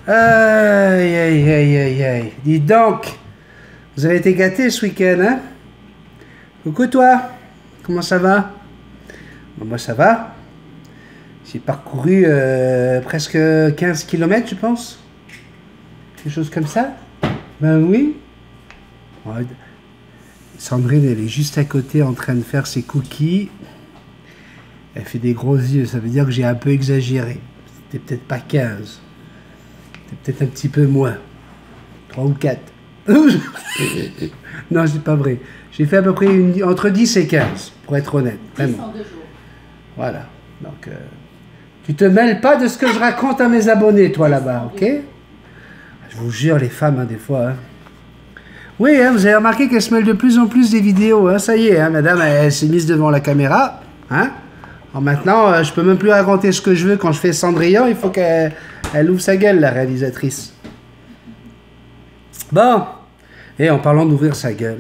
Aïe, aïe, aïe, aïe, aïe. Dis donc, vous avez été gâtés ce week-end, hein? Coucou toi, comment ça va? Bon, moi ça va. J'ai parcouru presque 15 kilomètres, je pense. Quelque chose comme ça. Ben oui. Ouais. Sandrine, elle est juste à côté en train de faire ses cookies. Elle fait des gros yeux, ça veut dire que j'ai un peu exagéré. C'était peut-être pas 15. C'était peut-être un petit peu moins. 3 ou 4. Non, c'est pas vrai. J'ai fait à peu près entre 10 et 15, pour être honnête. 10 vraiment. en 2 jours. Voilà. Donc, tu te mêles pas de ce que je raconte à mes abonnés, toi, là-bas, ok? Je vous jure, les femmes, hein, des fois. Hein. Oui, hein, vous avez remarqué qu'elles se mêlent de plus en plus des vidéos. Hein, ça y est, hein, madame, elle s'est mise devant la caméra. Hein? Alors maintenant, je peux même plus raconter ce que je veux quand je fais Cendrillon. Il faut qu'elle ouvre sa gueule, la réalisatrice. Bon. Et en parlant d'ouvrir sa gueule,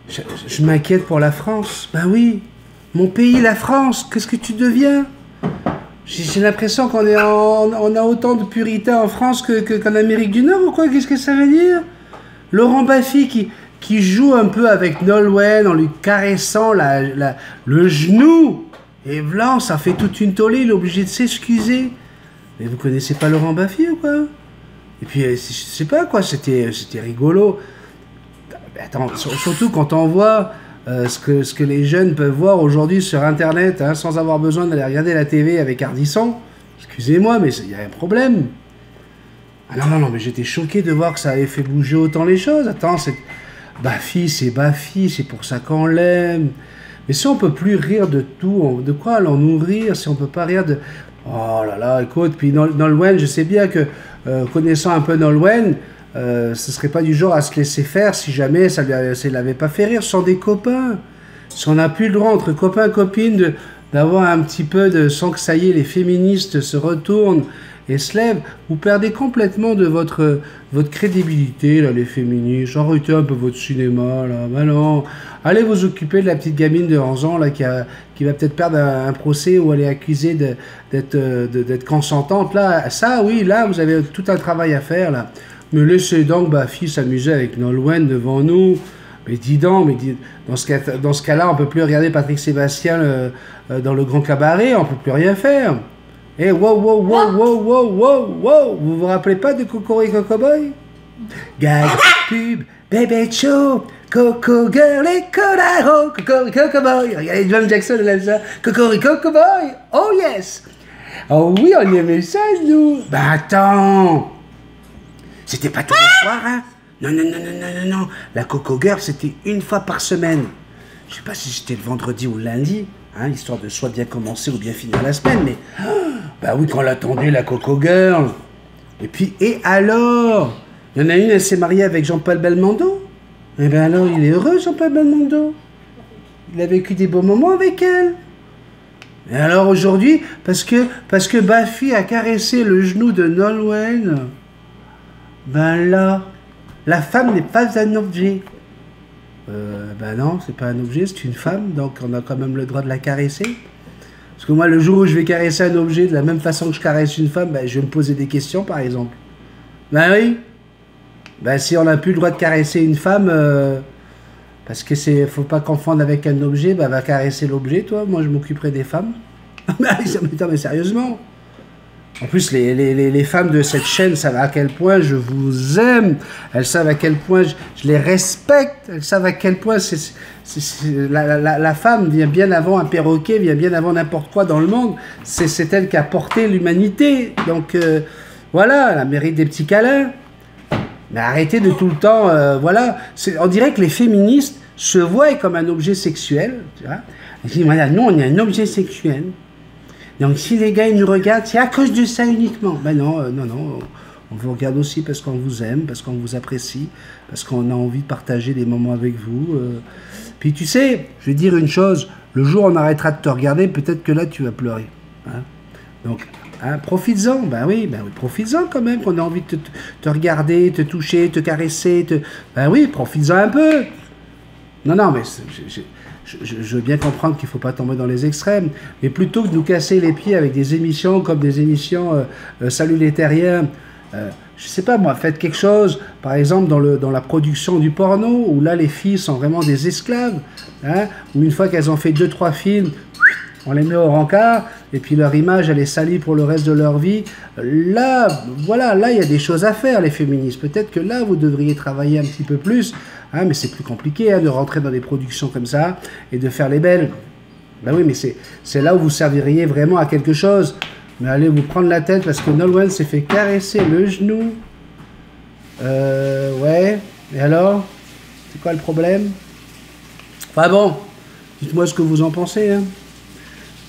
je m'inquiète pour la France. Ben oui, mon pays, la France, qu'est-ce que tu deviens? J'ai l'impression qu'on on a autant de puritains en France qu'en Amérique du Nord ou quoi? Qu'est-ce que ça veut dire? Laurent Baffy qui joue un peu avec Nolwenn en lui caressant le genou. Et blanc, ça fait toute une tollée, il est obligé de s'excuser. Mais vous connaissez pas Laurent Baffy ou quoi? Et puis, je sais pas quoi, c'était rigolo. Attends, surtout quand on voit ce que les jeunes peuvent voir aujourd'hui sur Internet, hein, sans avoir besoin d'aller regarder la TV avec Ardisson. Excusez-moi, mais il y a un problème. Ah non, mais j'étais choqué de voir que ça avait fait bouger autant les choses. Attends, Baffy, c'est pour ça qu'on l'aime. Mais si on peut plus rire de tout, de quoi allons-nous rire si on peut pas rire de... Oh là là, écoute, puis Nolwenn, je sais bien que, connaissant un peu Nolwenn, ce serait pas du genre à se laisser faire si jamais ça l'avait pas fait rire. Ce sont des copains. Si on n'a plus le droit entre copains, copines, d'avoir un petit peu de... sans que ça y est, les féministes se retournent et se lèvent, vous perdez complètement de votre crédibilité, là, les féministes. Arrêtez un peu votre cinéma, là. Ben non. Allez vous occuper de la petite gamine de 11 ans, là, qui va peut-être perdre un procès où elle est accusée d'être consentante. Là, ça, oui, là, vous avez tout un travail à faire, là. Mais laissez donc Baffy s'amuser avec Nolwenn devant nous. Mais dis donc, dans ce cas-là, on peut plus regarder Patrick Sébastien dans le grand cabaret, on peut plus rien faire. Eh, wow, vous vous rappelez pas de Cocorico Cowboy? Gag, pub, bébé chaud, Coco Girl et Colaro, Cocorico Cowboy. Regardez John Jackson, elle aime ça. Cocorico Cowboy, oh yes. Oh oui, on aimait ça, nous. Bah attends. C'était pas tous les soirs, hein? Non. La Coco Girl, c'était une fois par semaine. Je sais pas si c'était le vendredi ou le lundi, hein, histoire de soit bien commencer ou bien finir la semaine, mais... Bah oui, quand on l'attendait, la Coco Girl. Et puis, et alors? Il y en a une, elle s'est mariée avec Jean-Paul Belmondo. Eh bien alors, il est heureux, Jean-Paul Belmondo. Il a vécu des beaux moments avec elle. Et alors aujourd'hui, parce que Baffy a caressé le genou de Nolwenn, ben là, la femme n'est pas un objet. Ben non, c'est pas un objet, c'est une femme, donc on a quand même le droit de la caresser. Parce que moi, le jour où je vais caresser un objet de la même façon que je caresse une femme, ben, je vais me poser des questions, par exemple. Ben oui. Ben si on n'a plus le droit de caresser une femme, parce que faut pas confondre avec un objet, ben va caresser l'objet, toi. Moi, je m'occuperai des femmes. Mais sérieusement. En plus, les femmes de cette chaîne savent à quel point je vous aime. Elles savent à quel point je les respecte. Elles savent à quel point la femme vient bien avant un perroquet, vient bien avant n'importe quoi dans le monde. C'est elle qui a porté l'humanité. Donc, voilà, elle mérite des petits câlins. Mais arrêtez de tout le temps... voilà. On dirait que les féministes se voient comme un objet sexuel. Tu vois. Ils disent, voilà, nous, on est un objet sexuel. Donc si les gars ils nous regardent, c'est à cause de ça uniquement. Ben non, on vous regarde aussi parce qu'on vous aime, parce qu'on vous apprécie, parce qu'on a envie de partager des moments avec vous. Puis tu sais, je vais dire une chose, le jour où on arrêtera de te regarder, peut-être que là tu vas pleurer. Hein. Donc, hein, profites-en, ben oui, profites-en quand même, qu'on a envie de te regarder, te toucher, te caresser, ben oui, profites-en un peu. Non, mais je veux bien comprendre qu'il ne faut pas tomber dans les extrêmes, mais plutôt que de nous casser les pieds avec des émissions comme des émissions Salut les terriens, je sais pas moi, faites quelque chose, par exemple dans la production du porno, où là les filles sont vraiment des esclaves, hein, où une fois qu'elles ont fait 2-3 films, on les met au rencard, et puis leur image elle est salie pour le reste de leur vie. Là, voilà, là il y a des choses à faire les féministes. Peut-être que là vous devriez travailler un petit peu plus, hein, mais c'est plus compliqué hein, de rentrer dans des productions comme ça et de faire les belles. Ben oui, mais c'est là où vous serviriez vraiment à quelque chose. Mais allez vous prendre la tête parce que Nolwenn s'est fait caresser le genou. Ouais. Et alors? C'est quoi le problème? Enfin bon, dites-moi ce que vous en pensez. Hein.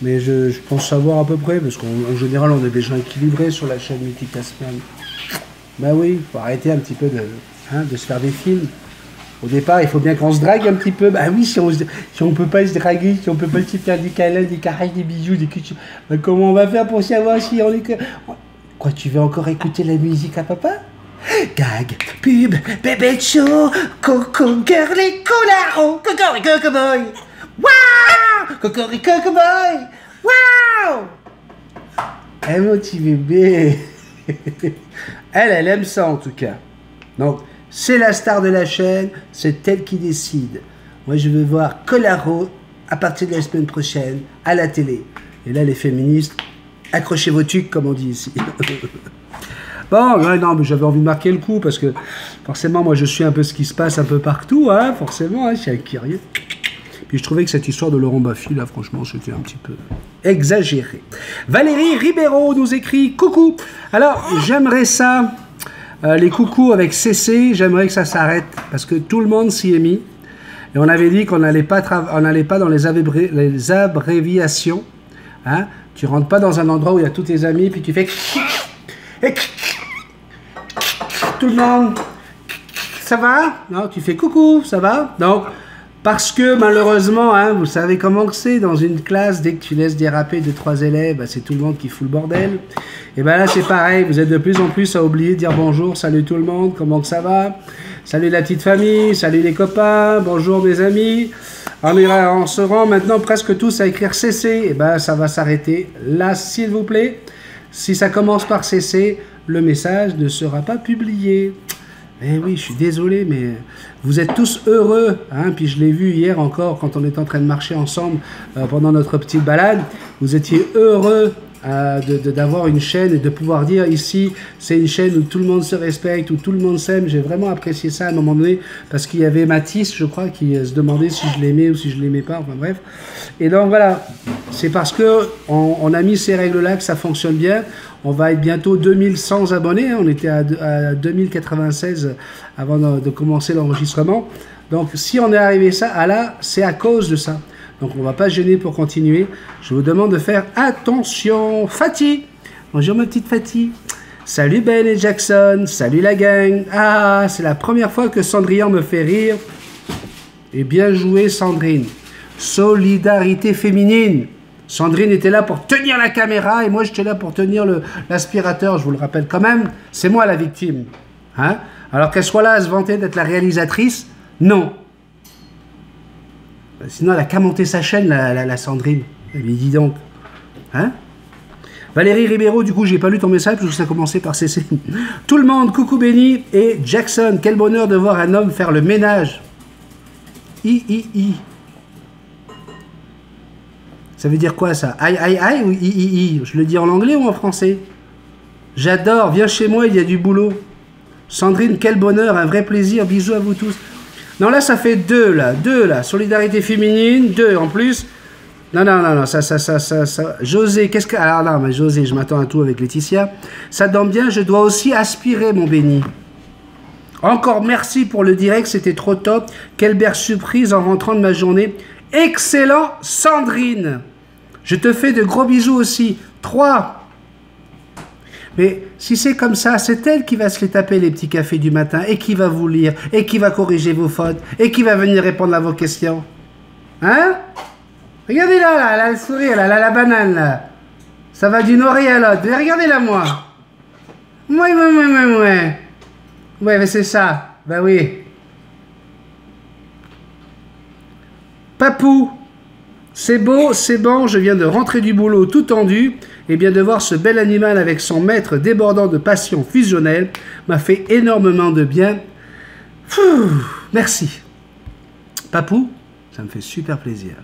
Mais je pense savoir à peu près, parce qu'en général, on est des gens équilibrés sur la chaîne Mythique Caspian. Ben oui, faut arrêter un petit peu de se faire des films. Au départ, il faut bien qu'on se drague un petit peu. Bah oui, si on peut pas se draguer, si on peut pas se faire des câlins, des caresses, des bisous, des culs, bah comment on va faire pour savoir si on est que... Quoi, tu veux encore écouter la musique à papa? Gag, pub, bébé chaud, coco, girly, colaro, cocorico boy. Waouh! Cocorico boy. Waouh! Eh mon petit bébé. Elle aime ça en tout cas. Donc, c'est la star de la chaîne, c'est elle qui décide. Moi, je veux voir Colaro à partir de la semaine prochaine à la télé. Et là, les féministes, accrochez vos tucs, comme on dit ici. Bon, ouais, non, mais j'avais envie de marquer le coup parce que forcément, moi, je suis un peu ce qui se passe un peu partout, hein, forcément, hein, je suis un curieux. Puis je trouvais que cette histoire de Laurent Baffy, là, franchement, c'était un petit peu exagéré. Valérie Ribeiro nous écrit « Coucou ». Alors, j'aimerais ça... les coucous avec CC, j'aimerais que ça s'arrête parce que tout le monde s'y est mis et on avait dit qu'on n'allait pas dans les abréviations. Hein? Tu rentres pas dans un endroit où il y a tous tes amis puis tu fais tout le monde, ça va? Non, tu fais coucou, ça va? Donc parce que malheureusement, hein, vous savez comment c'est dans une classe, dès que tu laisses déraper 2-3 élèves, bah, c'est tout le monde qui fout le bordel. Et bien là c'est pareil, vous êtes de plus en plus à oublier de dire bonjour, salut tout le monde, comment que ça va? Salut la petite famille, salut les copains, bonjour mes amis. On se rend maintenant presque tous à écrire CC, et ben ça va s'arrêter là s'il vous plaît. Si ça commence par CC, le message ne sera pas publié. Eh oui, je suis désolé, mais vous êtes tous heureux, hein, puis je l'ai vu hier encore quand on était en train de marcher ensemble pendant notre petite balade, vous étiez heureux d'avoir une chaîne et de pouvoir dire ici, c'est une chaîne où tout le monde se respecte, où tout le monde s'aime. J'ai vraiment apprécié ça à un moment donné, parce qu'il y avait Mathis, je crois, qui se demandait si je l'aimais ou si je l'aimais pas, enfin bref. Et donc voilà, c'est parce que on a mis ces règles-là que ça fonctionne bien. On va être bientôt 2100 abonnés, hein. On était à 2096 avant de commencer l'enregistrement. Donc si on est arrivé à là, c'est à cause de ça. Donc on ne va pas se gêner pour continuer. Je vous demande de faire attention. Fatih, bonjour ma petite Fatih. Salut Ben et Jackson, salut la gang. Ah, c'est la première fois que Cendrillon me fait rire. Et bien joué Sandrine. Solidarité féminine. Sandrine était là pour tenir la caméra et moi j'étais là pour tenir l'aspirateur, je vous le rappelle quand même. C'est moi la victime. Hein? Alors qu'elle soit là à se vanter d'être la réalisatrice, non. Sinon elle a qu'à monter sa chaîne, la Sandrine. Mais dis donc. Hein? Valérie Ribeiro, du coup j'ai pas lu ton message parce que ça commençait par CC. Tout le monde, coucou Benny et Jackson. Quel bonheur de voir un homme faire le ménage. Ça veut dire quoi ça? Aïe aïe aïe ou i. Je le dis en anglais ou en français? J'adore, viens chez moi, il y a du boulot. Sandrine, quel bonheur, un vrai plaisir, bisous à vous tous. Non là ça fait deux là, solidarité féminine, 2 en plus. Non, ça. José, qu'est-ce que... Alors non, mais José, je m'attends à tout avec Laetitia. Ça donne bien, je dois aussi aspirer mon béni. Encore merci pour le direct, c'était trop top. Quelle belle surprise en rentrant de ma journée. Excellent, Sandrine. Je te fais de gros bisous aussi. 3. Mais si c'est comme ça, c'est elle qui va se les taper les petits cafés du matin et qui va vous lire et qui va corriger vos fautes et qui va venir répondre à vos questions. Hein? Regardez là, le sourire, là, la banane, là. Ça va d'une oreille à l'autre. Regardez-la, moi. Ouais, mais c'est ça. Ben oui. Papou, C'est beau, c'est bon, je viens de rentrer du boulot tout tendu, et bien de voir ce bel animal avec son maître débordant de passion fusionnelle m'a fait énormément de bien. Merci. Papou, ça me fait super plaisir.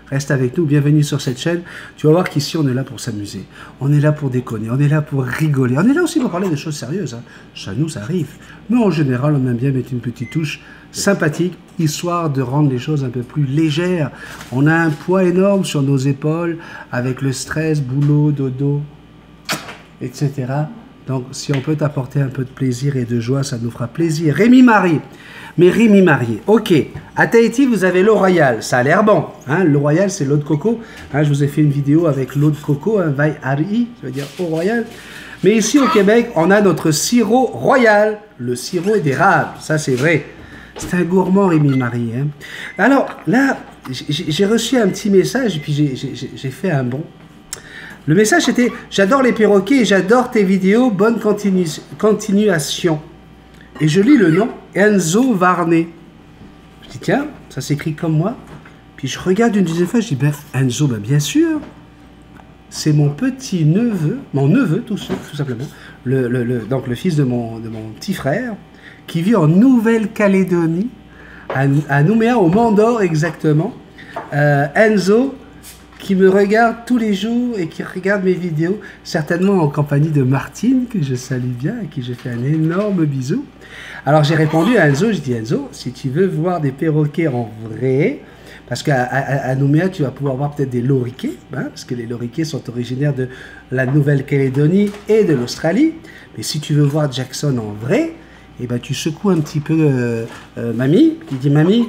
Reste avec nous, bienvenue sur cette chaîne. Tu vas voir qu'ici, on est là pour s'amuser. On est là pour déconner, on est là pour rigoler. On est là aussi pour parler de choses sérieuses. Hein. Ça nous arrive. Mais en général, on aime bien mettre une petite touche sympathique, histoire de rendre les choses un peu plus légères. On a un poids énorme sur nos épaules, avec le stress, boulot, dodo, etc. Donc, si on peut t'apporter un peu de plaisir et de joie, ça nous fera plaisir. Rémi Marie. Mais Rémi Marié, ok. À Tahiti, vous avez l'eau royale. Ça a l'air bon. Hein. L'eau royale, c'est l'eau de coco. Hein, je vous ai fait une vidéo avec l'eau de coco, hein, Vai Ari, ça veut dire eau royale. Mais ici, au Québec, on a notre sirop royal, le sirop d'érable. Ça, c'est vrai. C'est un gourmand, Rémi Marié. Hein. Alors, là, j'ai reçu un petit message et puis j'ai fait un bond. Le message était « J'adore les perroquets et j'adore tes vidéos. Bonne continuation. » Et je lis le nom, Enzo Varney. Je dis, tiens, ça s'écrit comme moi. Puis je regarde une deuxième fois, je dis, ben, Enzo, ben, bien sûr. C'est mon petit-neveu, mon neveu tout simplement, donc le fils de mon petit frère, qui vit en Nouvelle-Calédonie, à Nouméa, au Mont d'Or exactement. Enzo, qui me regarde tous les jours et qui regarde mes vidéos, certainement en compagnie de Martine, que je salue bien et qui je fais un énorme bisou. Alors j'ai répondu à Enzo, je dis Enzo, si tu veux voir des perroquets en vrai, parce qu'à Nouméa, tu vas pouvoir voir peut-être des loriquets, hein, parce que les loriquets sont originaires de la Nouvelle-Calédonie et de l'Australie. Mais si tu veux voir Jackson en vrai, eh ben, tu secoues un petit peu Mamie, qui dit Mamie,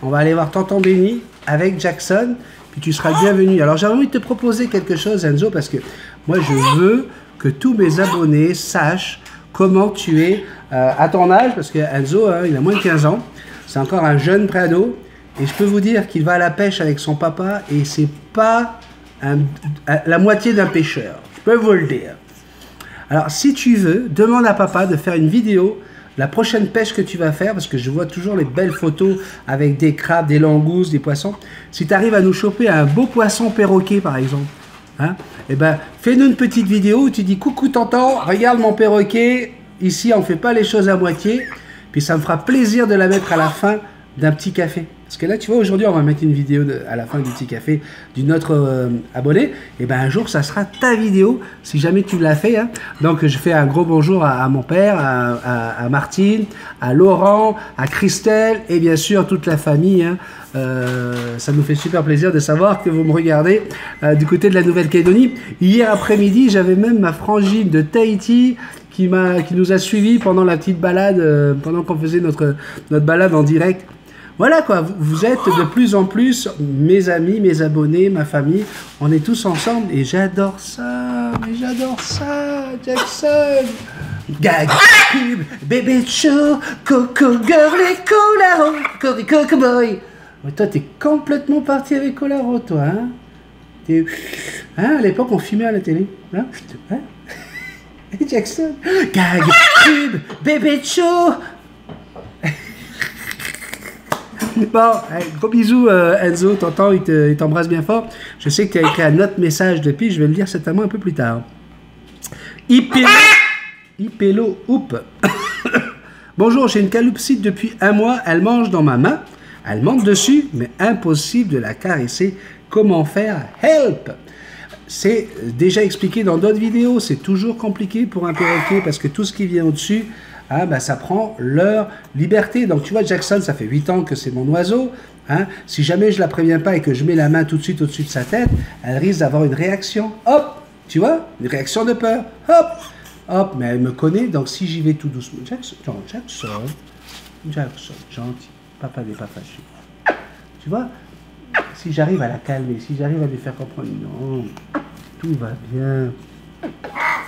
on va aller voir Tonton Benny avec Jackson, puis tu seras le bienvenu. Alors j'ai envie de te proposer quelque chose, Enzo, parce que moi je veux que tous mes abonnés sachent comment tu es à ton âge, parce que Enzo, hein, il a moins de 15 ans, c'est encore un jeune préado, et je peux vous dire qu'il va à la pêche avec son papa, et c'est pas la moitié d'un pêcheur, je peux vous le dire. Alors si tu veux, demande à papa de faire une vidéo, la prochaine pêche que tu vas faire, parce que je vois toujours les belles photos avec des crabes, des langoustes, des poissons, si tu arrives à nous choper un beau poisson perroquet par exemple, hein, eh ben, fais-nous une petite vidéo où tu dis coucou tonton, regarde mon perroquet, ici on ne fait pas les choses à moitié, puis ça me fera plaisir de la mettre à la fin d'un petit café. Parce que là, tu vois, aujourd'hui, on va mettre une vidéo à la fin du petit café d'une autre abonnée. Et bien, un jour, ça sera ta vidéo, si jamais tu l'as fait. Hein. Donc, je fais un gros bonjour à mon père, à Martine, à Laurent, à Christelle, et bien sûr, toute la famille. Hein. Ça nous fait super plaisir de savoir que vous me regardez du côté de la Nouvelle-Calédonie. Hier après-midi, j'avais même ma frangine de Tahiti qui nous a suivis pendant la petite balade, pendant qu'on faisait notre balade en direct. Voilà quoi, vous êtes de plus en plus mes amis, mes abonnés, ma famille, on est tous ensemble et j'adore ça, Jackson. Gag, pub, bébé chaud, coco girly, colaro, coco boy. Mais toi t'es complètement parti avec Colaro toi, hein, hein, à l'époque on fumait à la télé, hein, hein. Jackson, gag, pub, bébé chaud. Bon, gros bisous Enzo, tonton, il t'embrasse bien fort. Je sais que tu as écrit un autre message depuis, je vais le lire certainement un peu plus tard. Ipelo, oup. Bonjour, j'ai une calopsite depuis un mois, elle mange dans ma main, elle monte dessus, mais impossible de la caresser. Comment faire? Help! C'est déjà expliqué dans d'autres vidéos, c'est toujours compliqué pour un perroquet parce que tout ce qui vient au-dessus, hein, ben, ça prend leur liberté. Donc tu vois, Jackson, ça fait 8 ans que c'est mon oiseau. Hein. Si jamais je la préviens pas et que je mets la main tout de suite au-dessus de sa tête, elle risque d'avoir une réaction. Hop, tu vois, une réaction de peur. Hop, hop, mais elle me connaît, donc si j'y vais tout doucement. Jackson, gentil, papa n'est pas fâché. Tu vois, si j'arrive à la calmer, si j'arrive à lui faire comprendre, non, tout va bien,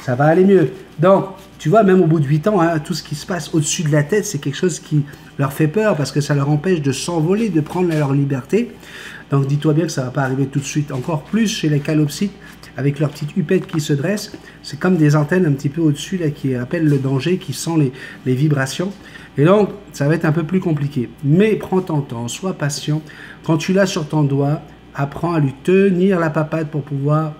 ça va aller mieux. Donc, tu vois, même au bout de 8 ans, hein, tout ce qui se passe au-dessus de la tête, c'est quelque chose qui leur fait peur parce que ça leur empêche de s'envoler, de prendre leur liberté. Donc, dis-toi bien que ça ne va pas arriver tout de suite. Encore plus chez les calopsites, avec leur petite hupette qui se dresse. C'est comme des antennes un petit peu au-dessus là, qui appellent le danger, qui sent les vibrations. Et donc, ça va être un peu plus compliqué. Mais prends ton temps, sois patient. Quand tu l'as sur ton doigt, apprends à lui tenir la papade pour pouvoir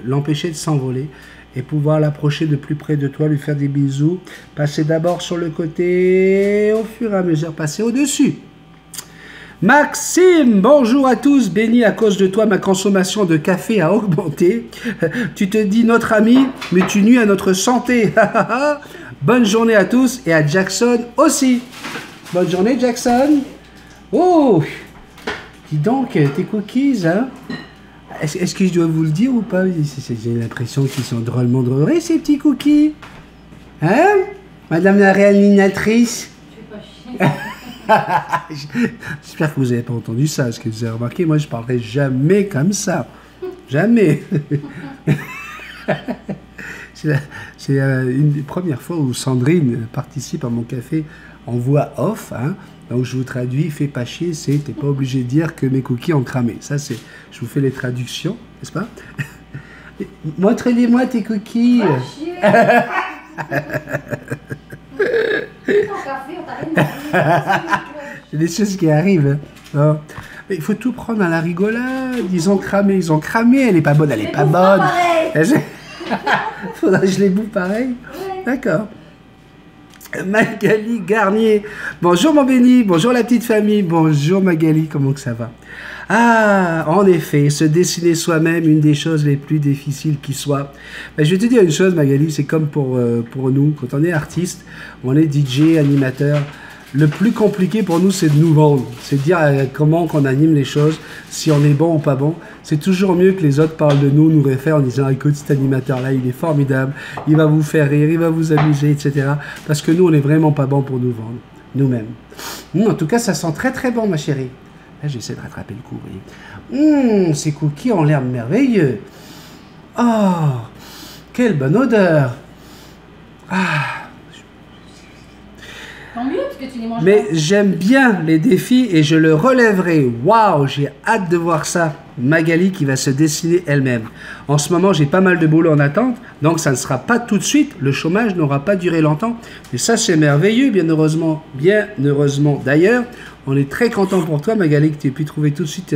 l'empêcher de s'envoler et pouvoir l'approcher de plus près de toi, lui faire des bisous. Passer d'abord sur le côté, au fur et à mesure, passer au-dessus. Maxime, bonjour à tous. Béni, à cause de toi, ma consommation de café a augmenté. Tu te dis notre ami, mais tu nuis à notre santé. Bonne journée à tous et à Jackson aussi. Bonne journée, Jackson. Oh, dis donc, tes cookies, hein? Est-ce que je dois vous le dire ou pas? J'ai l'impression qu'ils sont drôlement drôlés, ces petits cookies. Hein? Madame la réanimatrice. Je fais pas chier. J'espère que vous n'avez pas entendu ça, parce que vous avez remarqué, moi je ne parlerai jamais comme ça. Jamais. C'est une des premières fois où Sandrine participe à mon café en voix off. Hein. Donc je vous traduis, fais pas chier, c'est t'es pas obligé de dire que mes cookies ont cramé. Ça c'est, je vous fais les traductions, n'est-ce pas? Montrez-moi tes cookies. Pas chier. Ton café, on t'a rien dit. C'est des choses qui arrivent. Hein. Mais il faut tout prendre à la rigolade. Ils ont cramé, elle est pas bonne, elle est pas bonne. Faudra que je les bouffe pareil. Ouais. D'accord. Magali Garnier. Bonjour mon béni, bonjour la petite famille, bonjour Magali, comment que ça va? Ah, en effet, se dessiner soi-même, une des choses les plus difficiles qui soit. Ben, je vais te dire une chose Magali, c'est comme pour nous, quand on est artiste, on est DJ, animateur, le plus compliqué pour nous c'est de nous vendre, c'est de dire comment qu'on anime les choses, si on est bon ou pas bon. C'est toujours mieux que les autres parlent de nous, nous réfèrent en disant écoute cet animateur-là il est formidable, il va vous faire rire, il va vous amuser, etc. Parce que nous on n'est vraiment pas bon pour nous vendre, nous-mêmes. En tout cas ça sent très très bon ma chérie. Là j'essaie de rattraper le coup, vous voyez. Ces cookies ont l'air merveilleux. Oh, quelle bonne odeur. Ah. Tant mieux, parce que tu les manges Mais pas. j'aime bien les défis et je le relèverai. Waouh, j'ai hâte de voir ça. Magali qui va se dessiner elle-même. En ce moment, j'ai pas mal de boulot en attente, donc ça ne sera pas tout de suite. Le chômage n'aura pas duré longtemps. Et ça, c'est merveilleux, bien heureusement. Bien heureusement. D'ailleurs, on est très content pour toi, Magali, que tu aies pu trouver tout de suite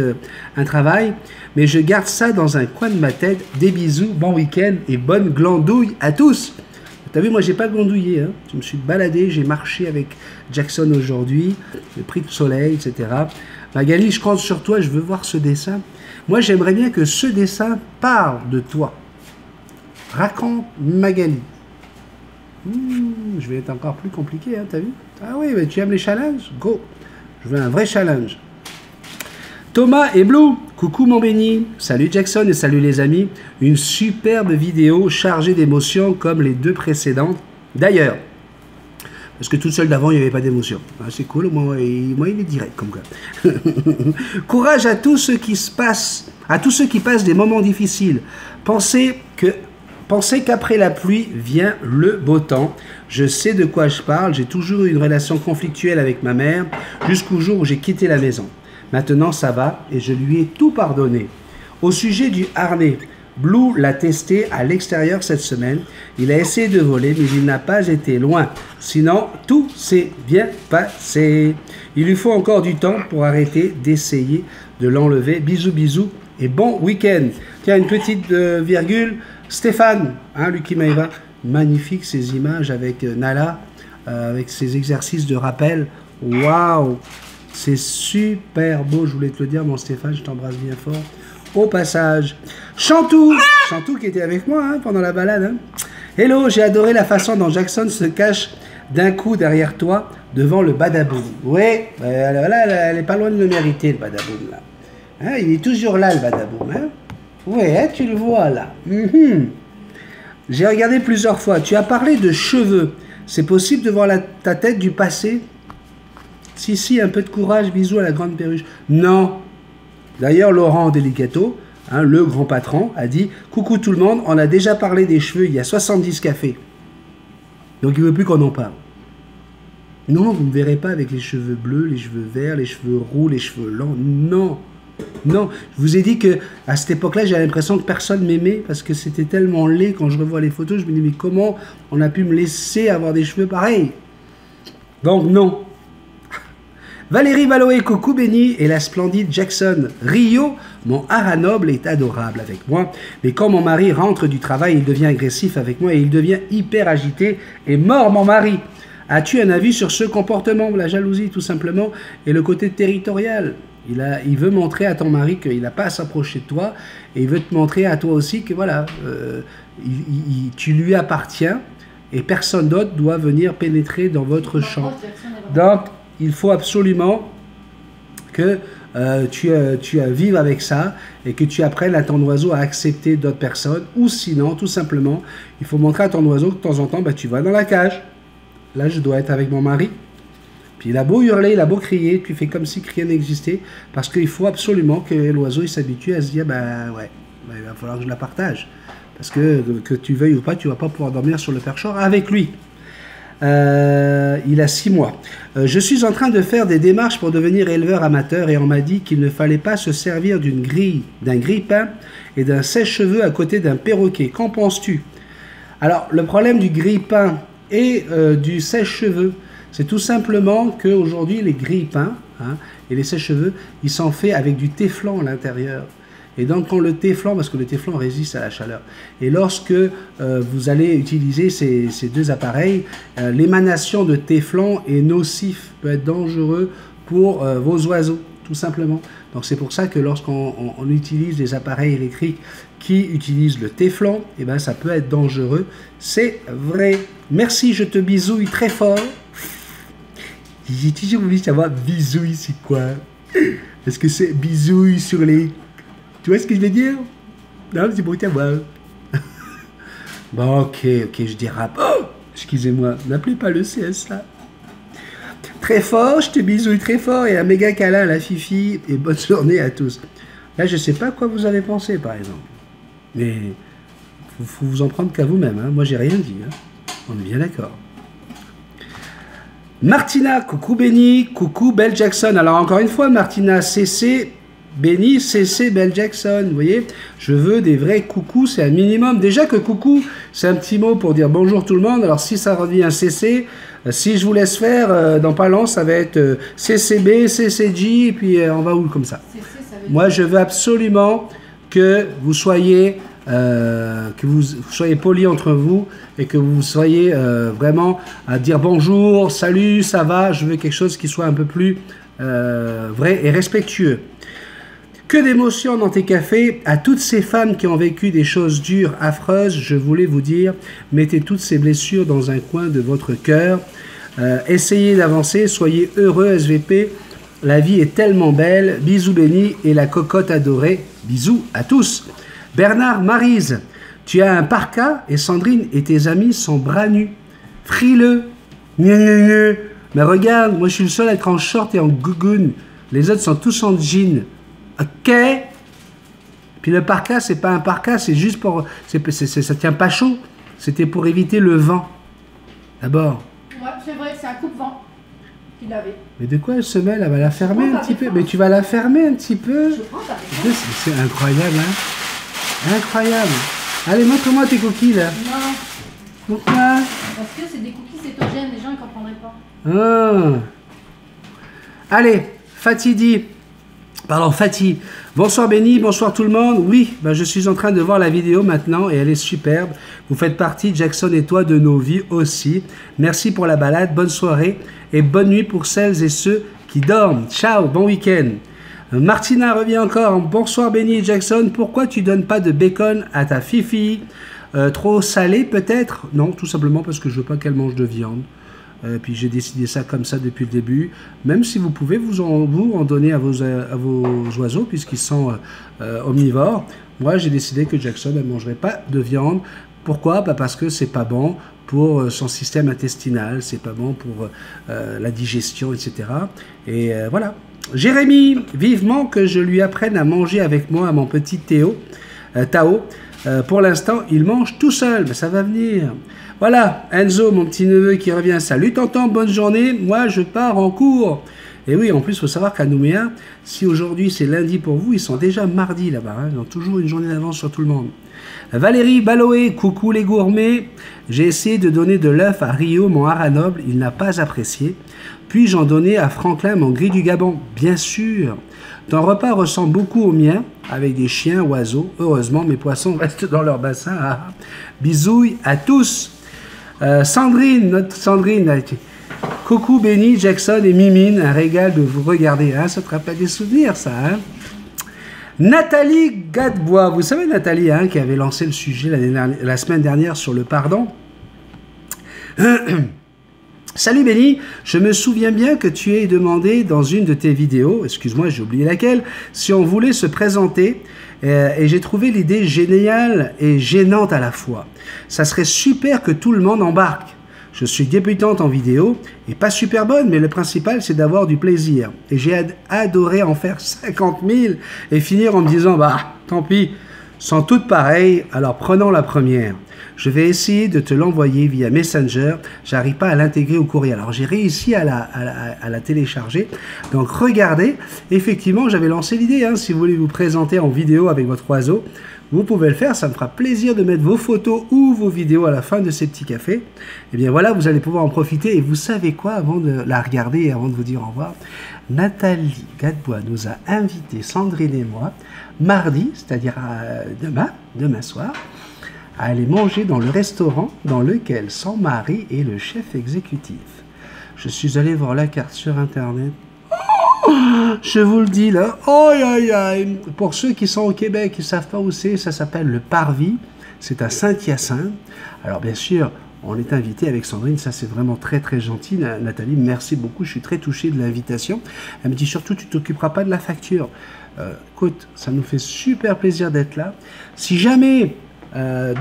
un travail. Mais je garde ça dans un coin de ma tête. Des bisous, bon week-end et bonne glandouille à tous. T'as vu, moi, j'ai pas glandouillé. Hein. Je me suis baladé, j'ai marché avec Jackson aujourd'hui, j'ai pris le soleil, etc. Magali, je compte sur toi, je veux voir ce dessin. Moi, j'aimerais bien que ce dessin parle de toi. Raconte Magali. Je vais être encore plus compliqué, hein, t'as vu? Ah oui, mais tu aimes les challenges? Go! Je veux un vrai challenge. Thomas et Blue, coucou mon béni, salut Jackson et salut les amis, une superbe vidéo chargée d'émotions comme les deux précédentes. D'ailleurs, parce que toute seule d'avant, il n'y avait pas d'émotion. Ah, c'est cool, moi, il est direct comme ça. Courage à tous ceux qui passent des moments difficiles. Pensez qu'après la pluie vient le beau temps. Je sais de quoi je parle, j'ai toujours eu une relation conflictuelle avec ma mère jusqu'au jour où j'ai quitté la maison. Maintenant, ça va et je lui ai tout pardonné. Au sujet du harnais, Blue l'a testé à l'extérieur cette semaine. Il a essayé de voler, mais il n'a pas été loin. Sinon, tout s'est bien passé. Il lui faut encore du temps pour arrêter d'essayer de l'enlever. Bisous, bisous et bon week-end. Tiens, une petite virgule. Stéphane, hein, Lucky Maïva, magnifique ces images avec Nala, avec ses exercices de rappel. Waouh! C'est super beau, je voulais te le dire, mon Stéphane, je t'embrasse bien fort. Au passage, Chantou qui était avec moi hein, pendant la balade. Hein. Hello, j'ai adoré la façon dont Jackson se cache d'un coup derrière toi, devant le badaboum. Ouais, là, elle est pas loin de le mériter, le badaboum, là. Hein, il est toujours là, le badaboum. Hein. Ouais, hein, tu le vois, là. J'ai regardé plusieurs fois. Tu as parlé de cheveux. C'est possible de voir ta tête du passé? Si, un peu de courage, bisous à la grande perruche. Non. D'ailleurs, Laurent Delicato, hein, le grand patron, a dit « Coucou tout le monde, on a déjà parlé des cheveux il y a 70 cafés. » Donc il ne veut plus qu'on en parle. Non, vous ne me verrez pas avec les cheveux bleus, les cheveux verts, les cheveux roux, les cheveux longs. Non. Non. Je vous ai dit qu'à cette époque-là, j'avais l'impression que personne m'aimait parce que c'était tellement laid. Quand je revois les photos, je me dis « Mais comment on a pu me laisser avoir des cheveux pareils ?» Donc non. Valérie Valoé, coucou Benny et la splendide Jackson. Rio, mon hara noble est adorable avec moi, mais quand mon mari rentre du travail, il devient agressif avec moi et il devient hyper agité et mord mon mari. As-tu un avis sur ce comportement? La jalousie tout simplement et le côté territorial. Il veut montrer à ton mari qu'il n'a pas à s'approcher de toi et il veut te montrer à toi aussi que voilà, tu lui appartiens et personne d'autre doit venir pénétrer dans votre champ. Donc, il faut absolument que tu vives avec ça et que tu apprennes à ton oiseau à accepter d'autres personnes ou sinon, tout simplement, il faut montrer à ton oiseau que de temps en temps, tu vas dans la cage. Là, je dois être avec mon mari. Puis il a beau hurler, il a beau crier, tu fais comme si rien n'existait, parce qu'il faut absolument que l'oiseau s'habitue à se dire, il va falloir que je la partage. Parce que tu veuilles ou pas, tu ne vas pas pouvoir dormir sur le perchoir avec lui. Il a 6 mois. Je suis en train de faire des démarches pour devenir éleveur amateur et on m'a dit qu'il ne fallait pas se servir d'un grille-pain et d'un sèche-cheveux à côté d'un perroquet. Qu'en penses-tu? Alors, le problème du grille-pain et du sèche-cheveux, c'est tout simplement qu'aujourd'hui, les grille-pains et les sèche-cheveux, ils sont faits avec du téflon à l'intérieur. Et donc, quand le téflon, parce que le téflon résiste à la chaleur, et lorsque vous allez utiliser ces deux appareils, l'émanation de téflon est nocif, peut être dangereux pour vos oiseaux, tout simplement. Donc, c'est pour ça que lorsqu'on utilise des appareils électriques qui utilisent le téflon, eh ben, ça peut être dangereux. C'est vrai. Merci, je te bisouille très fort. J'ai toujours voulu savoir bisouille, c'est quoi? Est-ce que c'est bisouille sur les... Tu vois ce que je veux dire? Non, c'est pour t'avoir. Bon, ok, je dis rap. Oh, excusez-moi, n'appelez pas le CSA. Très fort, je te bisouille très fort et un méga câlin à la Fifi et bonne journée à tous. Là, je ne sais pas quoi vous avez pensé, par exemple. Mais il faut vous en prendre qu'à vous-même. Hein. Moi, j'ai rien dit. Hein. On est bien d'accord. Martina, coucou Benny, coucou Belle Jackson. Alors, encore une fois, Martina, CC... Benny, CC, Belle Jackson, vous voyez, je veux des vrais coucous, c'est un minimum. Déjà que coucou, c'est un petit mot pour dire bonjour tout le monde. Alors si ça revient à CC, si je vous laisse faire, dans pas long, ça va être CCB, CCJ, et puis on va où comme ça. Moi, je veux absolument que vous soyez polis entre vous et que vous soyez vraiment à dire bonjour, salut, ça va. Je veux quelque chose qui soit un peu plus vrai et respectueux. Que d'émotions dans tes cafés. À toutes ces femmes qui ont vécu des choses dures, affreuses, je voulais vous dire, mettez toutes ces blessures dans un coin de votre cœur. Essayez d'avancer, soyez heureux SVP. La vie est tellement belle. Bisous Benny et la cocotte adorée. Bisous à tous. Bernard Maryse, tu as un parka et Sandrine et tes amis sont bras nus. Frileux. Mais regarde, moi je suis le seul à être en short et en gougoune. Les autres sont tous en jean. Ok. Puis le parka, c'est pas un parka, c'est juste pour... ça tient pas chaud. C'était pour éviter le vent. D'abord. Ouais, c'est vrai, c'est un coupe-vent qu'il avait. Mais de quoi elle se mêle? Elle va la fermer un petit peu. Mais tu vas la fermer un petit peu. C'est incroyable, hein? Incroyable. Allez, montre-moi tes cookies, là. Non. Pourquoi? Parce que c'est des cookies cétogènes, les gens ne comprendraient pas. Ah. Allez, Fatidi. Pardon, Fatih. Bonsoir Benny, bonsoir tout le monde. Oui, je suis en train de voir la vidéo maintenant et elle est superbe. Vous faites partie, Jackson et toi, de nos vies aussi. Merci pour la balade, bonne soirée et bonne nuit pour celles et ceux qui dorment. Ciao, bon week-end. Martina revient encore. Bonsoir Benny et Jackson. Pourquoi tu donnes pas de bacon à ta Fifi? Trop salé peut-être? Non, tout simplement parce que je veux pas qu'elle mange de viande. Puis j'ai décidé ça comme ça depuis le début. Même si vous pouvez vous en donner à vos oiseaux, puisqu'ils sont omnivores. Moi, j'ai décidé que Jackson ne mangerait pas de viande. Pourquoi? Parce que c'est pas bon pour son système intestinal, c'est pas bon pour la digestion, etc. Et voilà. Jérémy, vivement que je lui apprenne à manger avec moi à mon petit Tao. Pour l'instant, il mange tout seul, mais ça va venir. Voilà, Enzo, mon petit neveu qui revient. Salut tonton, bonne journée. Moi, je pars en cours. Et oui, en plus, il faut savoir qu'à Nouméa, si aujourd'hui c'est lundi pour vous, ils sont déjà mardi là-bas. Hein. Ils ont toujours une journée d'avance sur tout le monde. Valérie Baloé, coucou les gourmets. J'ai essayé de donner de l'œuf à Rio, mon hara noble. Il n'a pas apprécié. Puis-je en donner à Franklin, mon gris du Gabon? Bien sûr. Ton repas ressemble beaucoup au mien, avec des chiens, oiseaux. Heureusement, mes poissons restent dans leur bassin. Ah. Bisouilles à tous. Sandrine, notre Sandrine, coucou Benny, Jackson et Mimine, un régal de vous regarder. Hein, ça te rappelle des souvenirs, ça, hein? Nathalie Gadebois, vous savez Nathalie, hein, qui avait lancé le sujet la semaine dernière sur le pardon. Salut Benny, je me souviens bien que tu aies demandé dans une de tes vidéos, excuse-moi j'ai oublié laquelle, si on voulait se présenter et j'ai trouvé l'idée géniale et gênante à la fois. Ça serait super que tout le monde embarque. Je suis débutante en vidéo et pas super bonne, mais le principal c'est d'avoir du plaisir. Et j'ai adoré en faire 50 000 et finir en me disant bah tant pis, sont toutes pareilles, alors prenons la première. Je vais essayer de te l'envoyer via Messenger. J'arrive pas à l'intégrer au courrier. Alors j'ai réussi à la télécharger. Donc regardez, effectivement j'avais lancé l'idée. Hein, si vous voulez vous présenter en vidéo avec votre oiseau, vous pouvez le faire. Ça me fera plaisir de mettre vos photos ou vos vidéos à la fin de ces petits cafés. Et bien voilà, vous allez pouvoir en profiter. Et vous savez quoi, avant de la regarder et avant de vous dire au revoir, Nathalie Gadebois nous a invités, Sandrine et moi, mardi, c'est-à-dire demain soir, à aller manger dans le restaurant dans lequel son mari est le chef exécutif. Je suis allé voir la carte sur Internet. Oh, je vous le dis là, aïe aïe aïe. Pour ceux qui sont au Québec, qui ne savent pas où c'est, ça s'appelle le Parvis. C'est à Saint-Hyacinthe. Alors bien sûr, on est invité avec Sandrine, ça c'est vraiment très très gentil. Nathalie, merci beaucoup, je suis très touché de l'invitation. Elle me dit surtout, tu ne t'occuperas pas de la facture. Écoute, ça nous fait super plaisir d'être là. Si jamais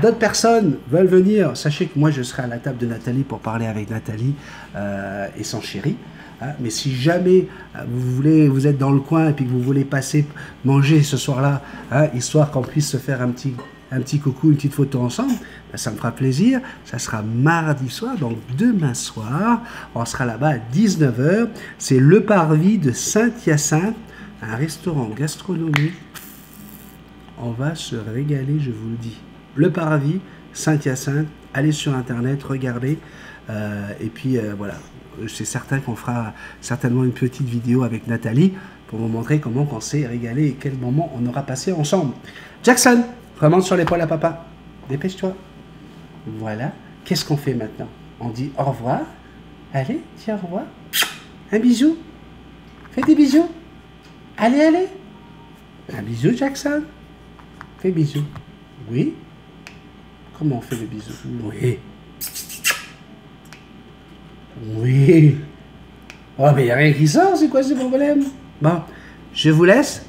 d'autres personnes veulent venir, sachez que moi je serai à la table de Nathalie pour parler avec Nathalie et son chéri. Hein, mais si jamais vous êtes dans le coin et puis que vous voulez passer manger ce soir-là, hein, histoire qu'on puisse se faire un petit coucou, une petite photo ensemble, ben, ça me fera plaisir. Ça sera mardi soir, donc demain soir, on sera là-bas à 19 h. C'est le Parvis de Saint-Hyacinthe, un restaurant gastronomique. On va se régaler, je vous le dis. Le Parvis, Saint-Hyacinthe, allez sur Internet, regardez. Et puis voilà, c'est certain qu'on fera certainement une petite vidéo avec Nathalie pour vous montrer comment on s'est régalé et quel moment on aura passé ensemble. Jackson, remonte sur l'épaule à papa. Dépêche-toi. Voilà. Qu'est-ce qu'on fait maintenant? On dit au revoir. Allez, dis au revoir. Un bisou. Fais des bisous. Allez, allez. Un bisou, Jackson. Fais bisous. Oui. Comment on fait le bisou? Oui. Oui. Oh, mais il n'y a rien qui sort, c'est quoi ce problème? Bon, je vous laisse.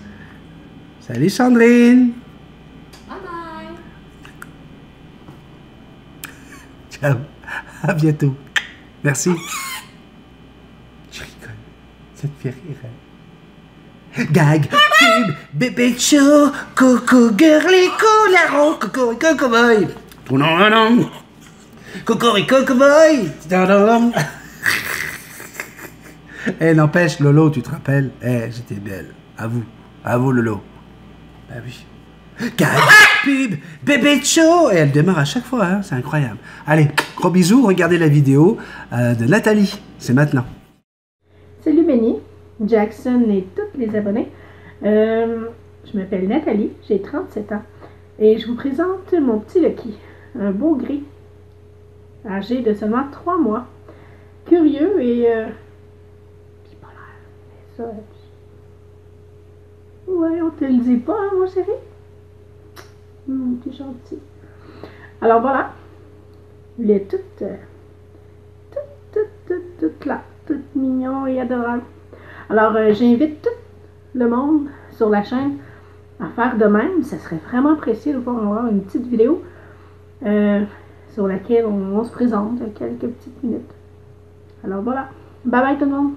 Salut Sandrine. Bye bye. Ciao. À bientôt. Merci. Je rigole. Ça te fait rire, hein? Gag, pub, bébé chou, coucou girly, coularo, coucou coco boy. Cocorico boy. Eh, n'empêche, Lolo, tu te rappelles? Eh, j'étais belle. À vous, Lolo. Ah oui. Gag, pub, bébé chou. Et elle démarre à chaque fois, hein? C'est incroyable. Allez, gros bisous, regardez la vidéo de Nathalie. C'est maintenant. Salut Benny, Jackson et tous les abonnés. Je m'appelle Nathalie, j'ai 37 ans et je vous présente mon petit Lucky, un beau gris, âgé de seulement 3 mois, curieux et bipolaire. Ça, ouais, on te le dit pas, hein, mon chéri? T'es gentil. Alors voilà, il est tout là, tout mignon et adorable. Alors, j'invite tout le monde sur la chaîne à faire de même. Ça serait vraiment apprécié de pouvoir avoir une petite vidéo sur laquelle on se présente quelques petites minutes. Alors voilà. Bye bye tout le monde.